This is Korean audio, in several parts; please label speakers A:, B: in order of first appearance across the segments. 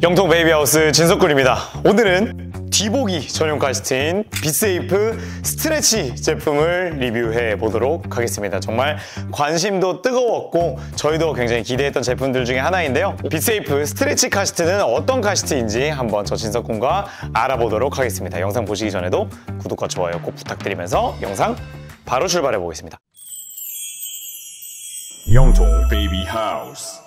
A: 영통 베이비하우스 진석군입니다. 오늘은 뒤보기 전용 카시트인 빗세이프 스트레치 제품을 리뷰해 보도록 하겠습니다. 정말 관심도 뜨거웠고 저희도 굉장히 기대했던 제품들 중에 하나인데요. 빗세이프 스트레치 카시트는 어떤 카시트인지 한번 저 진석군과 알아보도록 하겠습니다. 영상 보시기 전에도 구독과 좋아요 꼭 부탁드리면서 영상 바로 출발해 보겠습니다.
B: 영통 베이비하우스.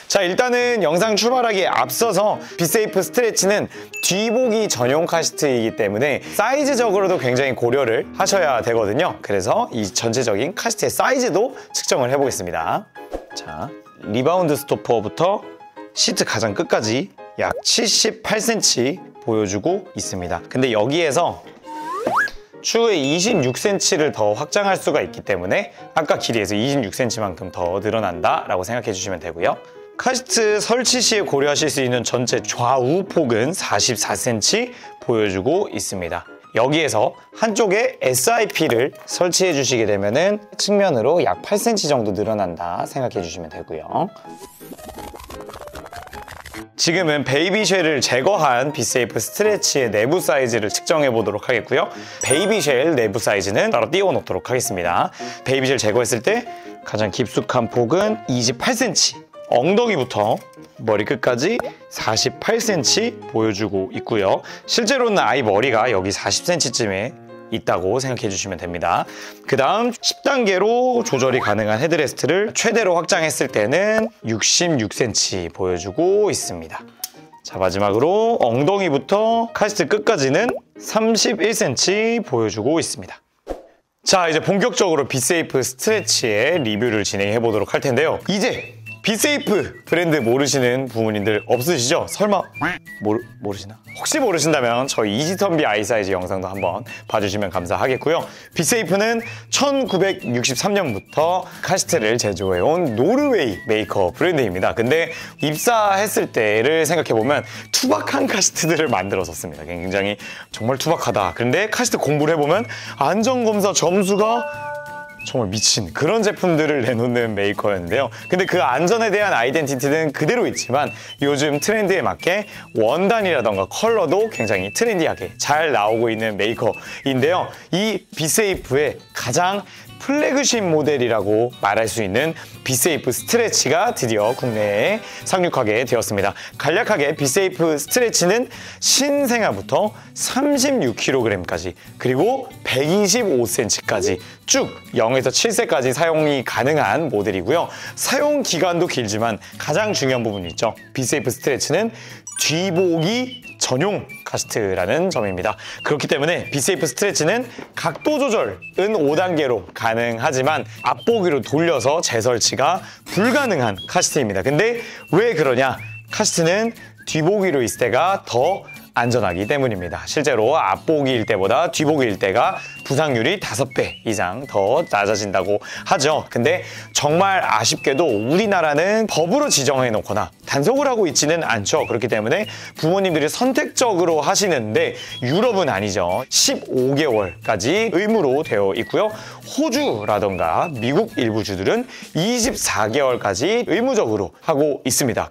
A: 자, 일단은 영상 출발하기에 앞서서 빗세이프 스트레치는 뒤보기 전용 카시트이기 때문에 사이즈적으로도 굉장히 고려를 하셔야 되거든요. 그래서 이 전체적인 카시트의 사이즈도 측정을 해보겠습니다. 자, 리바운드 스토퍼부터 시트 가장 끝까지 약 78cm 보여주고 있습니다. 근데 여기에서 추후에 26cm를 더 확장할 수가 있기 때문에 아까 길이에서 26cm만큼 더 늘어난다 라고 생각해 주시면 되고요. 카시트 설치 시에 고려하실 수 있는 전체 좌우 폭은 44cm 보여주고 있습니다. 여기에서 한쪽에 SIP를 설치해 주시게 되면은 측면으로 약 8cm 정도 늘어난다 생각해 주시면 되고요. 지금은 베이비쉘을 제거한 빗세이프 스트레치의 내부 사이즈를 측정해 보도록 하겠고요. 베이비쉘 내부 사이즈는 따로 띄워 놓도록 하겠습니다. 베이비쉘 제거했을 때 가장 깊숙한 폭은 28cm, 엉덩이부터 머리끝까지 48cm 보여주고 있고요. 실제로는 아이 머리가 여기 40cm쯤에 있다고 생각해 주시면 됩니다. 그 다음 10단계로 조절이 가능한 헤드레스트를 최대로 확장했을 때는 66cm 보여주고 있습니다. 자, 마지막으로 엉덩이부터 카시트 끝까지는 31cm 보여주고 있습니다. 자, 이제 본격적으로 빗세이프 스트레치의 리뷰를 진행해 보도록 할 텐데요. 이제 빗세이프 브랜드 모르시는 부모님들 없으시죠? 설마 모르시나? 혹시 모르신다면 저희 이지턴비 아이사이즈 영상도 한번 봐주시면 감사하겠고요. 빗세이프는 1963년부터 카시트를 제조해온 노르웨이 메이커 브랜드입니다. 근데 입사했을 때를 생각해보면 투박한 카시트들을 만들었었습니다. 굉장히 정말 투박하다. 근데 카시트 공부를 해보면 안전검사 점수가 정말 미친 그런 제품들을 내놓는 메이커였는데요. 근데 그 안전에 대한 아이덴티티는 그대로 있지만 요즘 트렌드에 맞게 원단이라던가 컬러도 굉장히 트렌디하게 잘 나오고 있는 메이커인데요. 이 빗세이프의 가장 플래그십 모델이라고 말할 수 있는 빗세이프 스트레치가 드디어 국내에 상륙하게 되었습니다. 간략하게 빗세이프 스트레치는 신생아부터 36kg까지 그리고 125cm까지 쭉 0에서 7세까지 사용이 가능한 모델이고요. 사용 기간도 길지만 가장 중요한 부분이 있죠. 빗세이프 스트레치는 뒤보기 전용 카시트라는 점입니다. 그렇기 때문에 빗세이프 스트레치는 각도 조절은 5단계로 가능하지만 앞보기로 돌려서 재설치가 불가능한 카시트입니다. 근데 왜 그러냐? 카시트는 뒤보기로 있을 때가 더 안전하기 때문입니다. 실제로 앞보기일 때보다 뒤보기일 때가 부상률이 5배 이상 더 낮아진다고 하죠. 근데 정말 아쉽게도 우리나라는 법으로 지정해 놓거나 단속을 하고 있지는 않죠. 그렇기 때문에 부모님들이 선택적으로 하시는데 유럽은 아니죠. 15개월까지 의무로 되어 있고요. 호주라던가 미국 일부 주들은 24개월까지 의무적으로 하고 있습니다.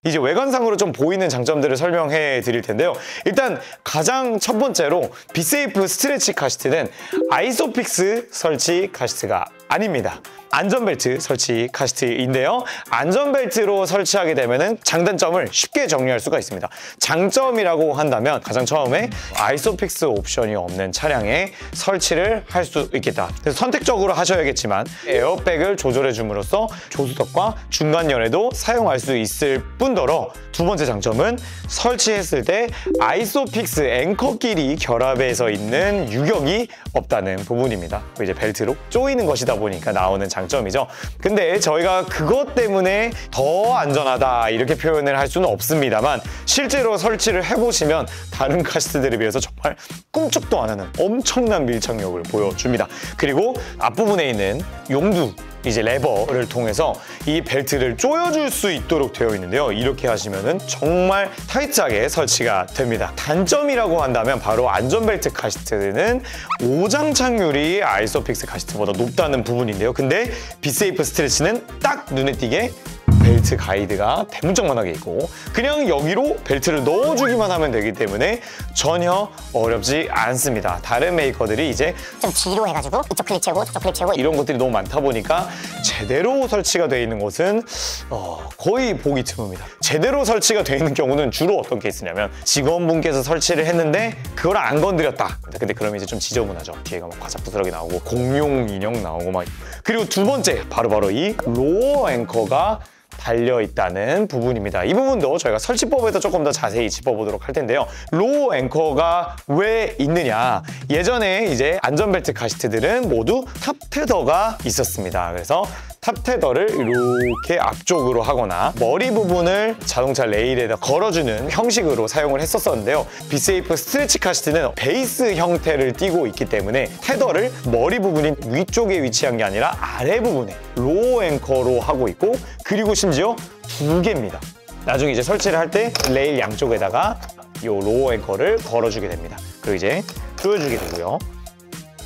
A: 이제 외관상으로 좀 보이는 장점들을 설명해 드릴 텐데요. 일단 가장 첫 번째로 빗세이프 스트레치 카시트는 아이소픽스 설치 카시트가 아닙니다. 안전벨트 설치 카시트인데요. 안전벨트로 설치하게 되면 장단점을 쉽게 정리할 수가 있습니다. 장점이라고 한다면 가장 처음에 아이소픽스 옵션이 없는 차량에 설치를 할 수 있겠다. 그래서 선택적으로 하셔야겠지만 에어백을 조절해 줌으로써 조수석과 중간열에도 사용할 수 있을 뿐더러 두 번째 장점은 설치했을 때 아이소픽스 앵커끼리 결합해서 있는 유격이 없다는 부분입니다. 이제 벨트로 조이는 것이다 보니까 나오는 장점이죠. 근데 저희가 그것 때문에 더 안전하다 이렇게 표현을 할 수는 없습니다만 실제로 설치를 해보시면 다른 카시트들에 비해서 정말 꿈쩍도 안 하는 엄청난 밀착력을 보여줍니다. 그리고 앞부분에 있는 용두 이제 레버를 통해서 이 벨트를 조여줄 수 있도록 되어 있는데요. 이렇게 하시면은 정말 타이트하게 설치가 됩니다. 단점이라고 한다면 바로 안전벨트 카시트는 오장착률이 아이소픽스 카시트보다 높다는 부분인데요. 근데 빗세이프 스트레치는 딱 눈에 띄게 벨트 가이드가 대문짝만하게 있고 그냥 여기로 벨트를 넣어주기만 하면 되기 때문에 전혀 어렵지 않습니다. 다른 메이커들이 이제
C: 좀 뒤로 해가지고 이쪽 클립 채우고 저쪽 클립 채우고
A: 이런 것들이 너무 많다 보니까 제대로 설치가 되어 있는 곳은 거의 보기 드뭅니다. 제대로 설치가 되어 있는 경우는 주로 어떤 케이스냐면 직원분께서 설치를 했는데 그걸 안 건드렸다. 근데 그러면 이제 좀 지저분하죠. 뒤에가 막 과자부스러기 나오고 공룡 인형 나오고 막. 그리고 두 번째 바로 이 로어 앵커가 달려있다는 부분입니다. 이 부분도 저희가 설치법에서 조금 더 자세히 짚어보도록 할 텐데요. 로어 앵커가 왜 있느냐. 예전에 이제 안전벨트 카시트들은 모두 탑 테더가 있었습니다. 그래서 탑 테더를 이렇게 앞쪽으로 하거나 머리 부분을 자동차 레일에다 걸어주는 형식으로 사용을 했었는데요. 빗세이프 스트레치 카시트는 베이스 형태를 띠고 있기 때문에 테더를 머리 부분인 위쪽에 위치한 게 아니라 아래 부분에 로어 앵커로 하고 있고 그리고 심지어 두 개입니다. 나중에 이제 설치를 할 때 레일 양쪽에다가 이 로어 앵커를 걸어주게 됩니다. 그리고 이제 조여주게 되고요.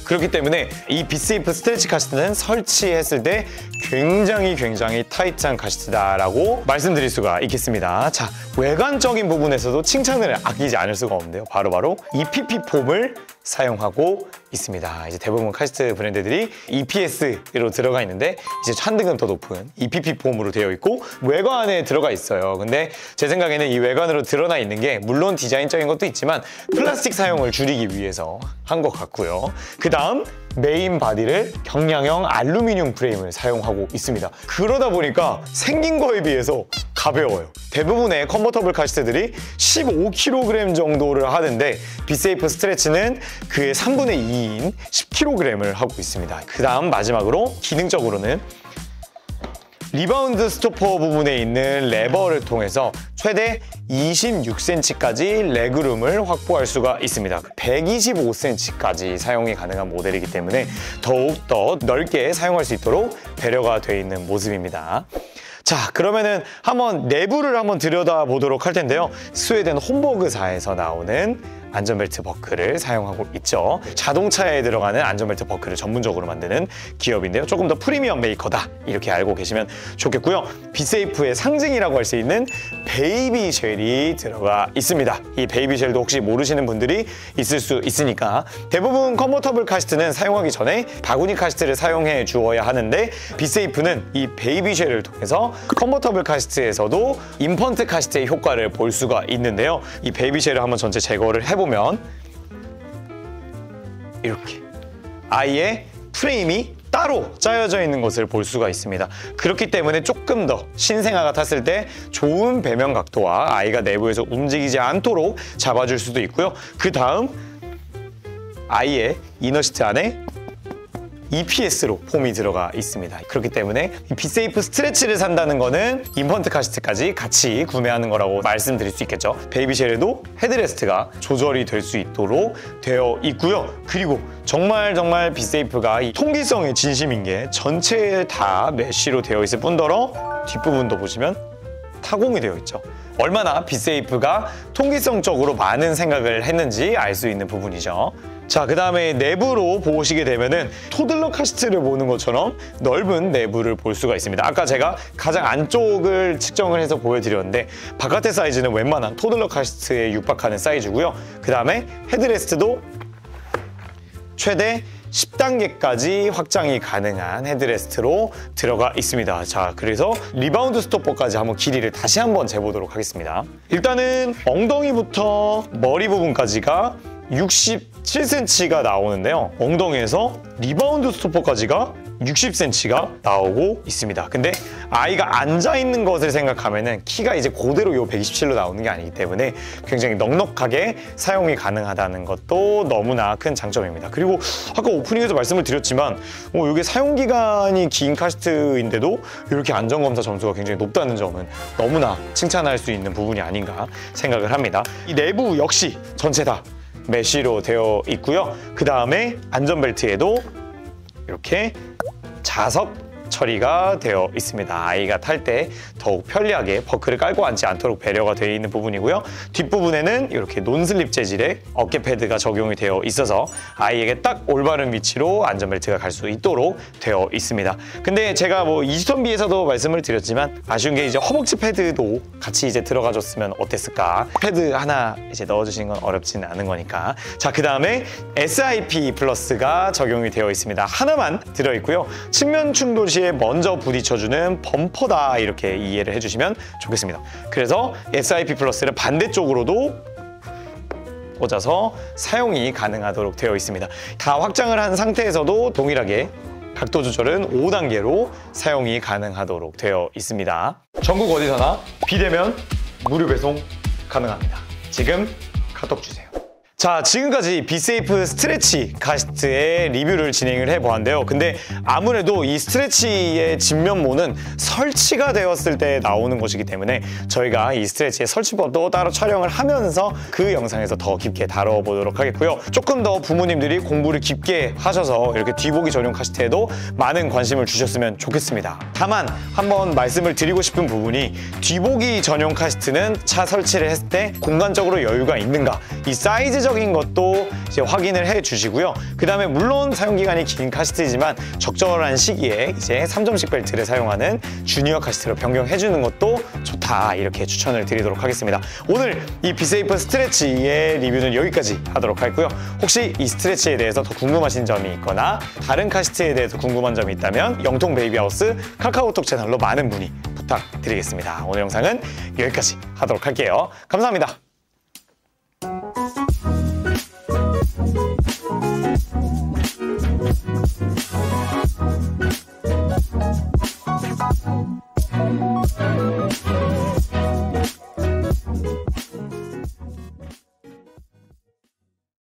A: 그렇기 때문에 이 빗세이프 스트레치 카시트는 설치했을 때 굉장히 타이트한 카시트다라고 말씀드릴 수가 있겠습니다. 자, 외관적인 부분에서도 칭찬을 아끼지 않을 수가 없는데요. 바로 EPP 폼을 사용하고 있습니다. 이제 대부분 카시트 브랜드들이 EPS로 들어가 있는데 이제 한 등급 더 높은 EPP 폼으로 되어 있고 외관에 들어가 있어요. 근데 제 생각에는 이 외관으로 드러나 있는 게 물론 디자인적인 것도 있지만 플라스틱 사용을 줄이기 위해서 한 것 같고요. 그 다음 메인 바디를 경량형 알루미늄 프레임을 사용하고 있습니다. 그러다 보니까 생긴 거에 비해서 가벼워요. 대부분의 컨버터블 카시트들이 15kg 정도를 하는데 빗세이프 스트레치는 그의 3분의 2인 10kg을 하고 있습니다. 그 다음 마지막으로 기능적으로는 리바운드 스토퍼 부분에 있는 레버를 통해서 최대 26cm까지 레그룸을 확보할 수가 있습니다. 125cm까지 사용이 가능한 모델이기 때문에 더욱 더 넓게 사용할 수 있도록 배려가 되어 있는 모습입니다. 자, 그러면은 한번 내부를 한번 들여다보도록 할 텐데요. 스웨덴 홈버그사에서 나오는 안전벨트 버클을 사용하고 있죠. 자동차에 들어가는 안전벨트 버클을 전문적으로 만드는 기업인데요. 조금 더 프리미엄 메이커다 이렇게 알고 계시면 좋겠고요. 빗세이프의 상징이라고 할 수 있는 베이비 쉘이 들어가 있습니다. 이 베이비 쉘도 혹시 모르시는 분들이 있을 수 있으니까 대부분 컨버터블 카시트는 사용하기 전에 바구니 카시트를 사용해 주어야 하는데 빗세이프는 이 베이비 쉘을 통해서 컨버터블 카시트에서도 인펀트 카시트의 효과를 볼 수가 있는데요. 이 베이비 쉘을 한번 전체 제거를 해보면 이렇게 아예 프레임이 따로 짜여져 있는 것을 볼 수가 있습니다. 그렇기 때문에 조금 더 신생아가 탔을 때 좋은 배면 각도와 아이가 내부에서 움직이지 않도록 잡아줄 수도 있고요. 그 다음 아이의 이너시트 안에 EPS로 폼이 들어가 있습니다. 그렇기 때문에 이 빗세이프 스트레치를 산다는 거는 인펀트 카시트까지 같이 구매하는 거라고 말씀드릴 수 있겠죠. 베이비 쉘에도 헤드레스트가 조절이 될 수 있도록 되어 있고요. 그리고 정말 빗세이프가 이 통기성의 진심인 게 전체에 다 메쉬로 되어 있을 뿐더러 뒷부분도 보시면 타공이 되어 있죠. 얼마나 빗세이프가 통기성적으로 많은 생각을 했는지 알 수 있는 부분이죠. 자, 그 다음에 내부로 보시게 되면은 토들러 카시트를 보는 것처럼 넓은 내부를 볼 수가 있습니다. 아까 제가 가장 안쪽을 측정을 해서 보여드렸는데 바깥의 사이즈는 웬만한 토들러 카시트에 육박하는 사이즈고요. 그 다음에 헤드레스트도 최대 10단계까지 확장이 가능한 헤드레스트로 들어가 있습니다. 자, 그래서 리바운드 스토퍼까지 한번 길이를 다시 한번 재보도록 하겠습니다. 일단은 엉덩이부터 머리 부분까지가 67cm가 나오는데요. 엉덩이에서 리바운드 스토퍼까지가 60cm가 나오고 있습니다. 근데 아이가 앉아있는 것을 생각하면은 키가 이제 그대로 요 127로 나오는 게 아니기 때문에 굉장히 넉넉하게 사용이 가능하다는 것도 너무나 큰 장점입니다. 그리고 아까 오프닝에서 말씀을 드렸지만 이게 사용기간이 긴 카시트인데도 이렇게 안전검사 점수가 굉장히 높다는 점은 너무나 칭찬할 수 있는 부분이 아닌가 생각을 합니다. 이 내부 역시 전체 다 메쉬로 되어 있고요. 그 다음에 안전벨트에도 이렇게 자석 처리가 되어 있습니다. 아이가 탈 때 더욱 편리하게 버클을 깔고 앉지 않도록 배려가 되어 있는 부분이고요. 뒷부분에는 이렇게 논슬립 재질의 어깨 패드가 적용이 되어 있어서 아이에게 딱 올바른 위치로 안전벨트가 갈 수 있도록 되어 있습니다. 근데 제가 뭐 이지턴비에서도 말씀을 드렸지만 아쉬운 게 이제 허벅지 패드도 같이 이제 들어가줬으면 어땠을까. 패드 하나 이제 넣어주시는 건 어렵지는 않은 거니까. 자, 그 다음에 SIP 플러스가 적용이 되어 있습니다. 하나만 들어있고요. 측면 충돌 시에 먼저 부딪혀주는 범퍼다, 이렇게 이해를 해주시면 좋겠습니다. 그래서 SIP 플러스를 반대쪽으로도 꽂아서 사용이 가능하도록 되어 있습니다. 다 확장을 한 상태에서도 동일하게 각도 조절은 5단계로 사용이 가능하도록 되어 있습니다. 전국 어디서나 비대면 무료 배송 가능합니다. 지금 카톡 주세요. 자, 지금까지 비세이프 스트레치 카시트의 리뷰를 진행을 해보았는데요. 근데 아무래도 이 스트레치의 진면모는 설치가 되었을 때 나오는 것이기 때문에 저희가 이 스트레치의 설치법도 따로 촬영을 하면서 그 영상에서 더 깊게 다뤄보도록 하겠고요. 조금 더 부모님들이 공부를 깊게 하셔서 이렇게 뒤보기 전용 카시트에도 많은 관심을 주셨으면 좋겠습니다. 다만 한번 말씀을 드리고 싶은 부분이 뒤보기 전용 카시트는 차 설치를 했을 때 공간적으로 여유가 있는가, 이 사이즈적 것도 이제 확인을 해 주시고요. 그 다음에 물론 사용기간이 긴 카시트이지만 적절한 시기에 이제 3점식 벨트를 사용하는 주니어 카시트로 변경해 주는 것도 좋다, 이렇게 추천을 드리도록 하겠습니다. 오늘 이 비세이프 스트레치의 리뷰는 여기까지 하도록 하겠고요. 혹시 이 스트레치에 대해서 더 궁금하신 점이 있거나 다른 카시트에 대해서 궁금한 점이 있다면 영통 베이비하우스 카카오톡 채널로 많은 문의 부탁드리겠습니다. 오늘 영상은 여기까지 하도록 할게요. 감사합니다.